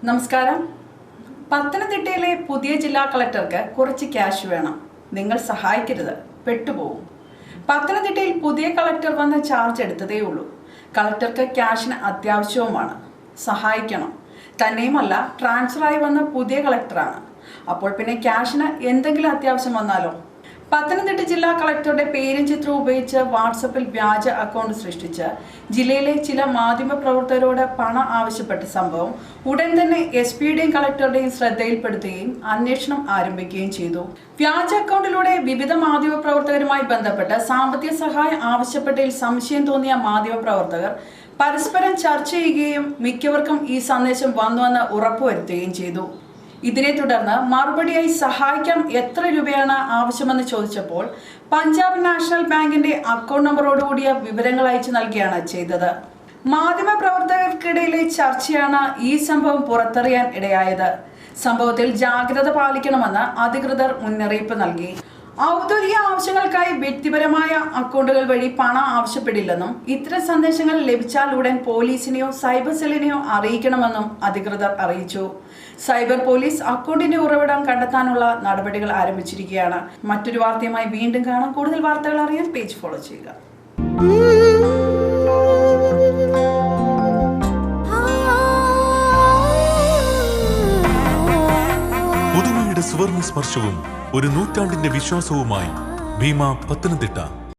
നമസ്കാരം. പത്തനംതിട്ടയിലെ പുതിയ ജില്ലാ കളക്ടർക്ക് കുറച്ച് ക്യാഷ് വേണം. നിങ്ങൾ സഹായിക്കരുത്, പെട്ടുപോകും. പത്തനംതിട്ടയിൽ പുതിയ കളക്ടർ വന്ന് ചാർജ് എടുത്തതേ ഉള്ളൂ. കളക്ടർക്ക് ക്യാഷിന് അത്യാവശ്യവുമാണ്. സഹായിക്കണം. തന്നെയുമല്ല, ട്രാൻസ്ഫറായി വന്ന പുതിയ കളക്ടറാണ്. അപ്പോൾ പിന്നെ ക്യാഷിന് എന്തെങ്കിലും അത്യാവശ്യം വന്നാലോ? പത്തനംതിട്ട ജില്ലാ കളക്ടറുടെ പേരും ചിത്രവും ഉപയോഗിച്ച് വാട്സപ്പിൽ വ്യാജ അക്കൗണ്ട് സൃഷ്ടിച്ച് ജില്ലയിലെ ചില മാധ്യമ പ്രവർത്തകരോട് പണം ആവശ്യപ്പെട്ട സംഭവം ഉടൻ തന്നെ എസ്.പിയുടെയും കളക്ടറുടെയും ശ്രദ്ധയിൽപ്പെടുത്തുകയും അന്വേഷണം ആരംഭിക്കുകയും ചെയ്തു. വ്യാജ അക്കൗണ്ടിലൂടെ വിവിധ മാധ്യമ പ്രവർത്തകരുമായി ബന്ധപ്പെട്ട് സാമ്പത്തിക സഹായം ആവശ്യപ്പെട്ടതിൽ സംശയം തോന്നിയ മാധ്യമ പ്രവർത്തകർ പരസ്പരം ചർച്ച ചെയ്യുകയും മിക്കവർക്കും ഈ സന്ദേശം വന്നുവെന്ന് ഉറപ്പുവരുത്തുകയും ചെയ്തു. ഇതിനെ തുടർന്ന് മറുപടിയായി സഹായിക്കാൻ എത്ര രൂപയാണ് ആവശ്യമെന്ന് ചോദിച്ചപ്പോൾ പഞ്ചാബ് നാഷണൽ ബാങ്കിന്റെ അക്കൗണ്ട് നമ്പറോടുകൂടിയ വിവരങ്ങൾ അയച്ചു നൽകിയാണ് ചെയ്തത്. മാധ്യമ പ്രവർത്തകർക്കിടയിലെ ചർച്ചയാണ് ഈ സംഭവം പുറത്തറിയാൻ ഇടയായത്. സംഭവത്തിൽ ജാഗ്രത പാലിക്കണമെന്ന് അധികൃതർ മുന്നറിയിപ്പ് നൽകി. ഔദ്യോഗിക ആവശ്യങ്ങൾക്കായി വ്യക്തിപരമായ അക്കൗണ്ടുകൾ വഴി പണം ആവശ്യപ്പെടില്ലെന്നും ഇത്തരം സന്ദേശങ്ങൾ ലഭിച്ചാൽ ഉടൻ പോലീസിനെയോ സൈബർ സെല്ലിനെയോ അറിയിക്കണമെന്നും അധികൃതർ അറിയിച്ചു. സൈബർ പോലീസ് അക്കൗണ്ടിന്റെ ഉറവിടം കണ്ടെത്താനുള്ള നടപടികൾ ആരംഭിച്ചിരിക്കുകയാണ്. മറ്റൊരു വാർത്തയുമായി വീണ്ടും കാണാം. കൂടുതൽ വാർത്തകൾ അറിയാൻ പേജ് ഫോളോ ചെയ്യുക. പുതുമയുടെ സുവർണ സ്പർശവും ഒരു നൂറ്റാണ്ടിന്റെ വിശ്വാസവുമായി ഭീമ പത്തനംതിട്ട.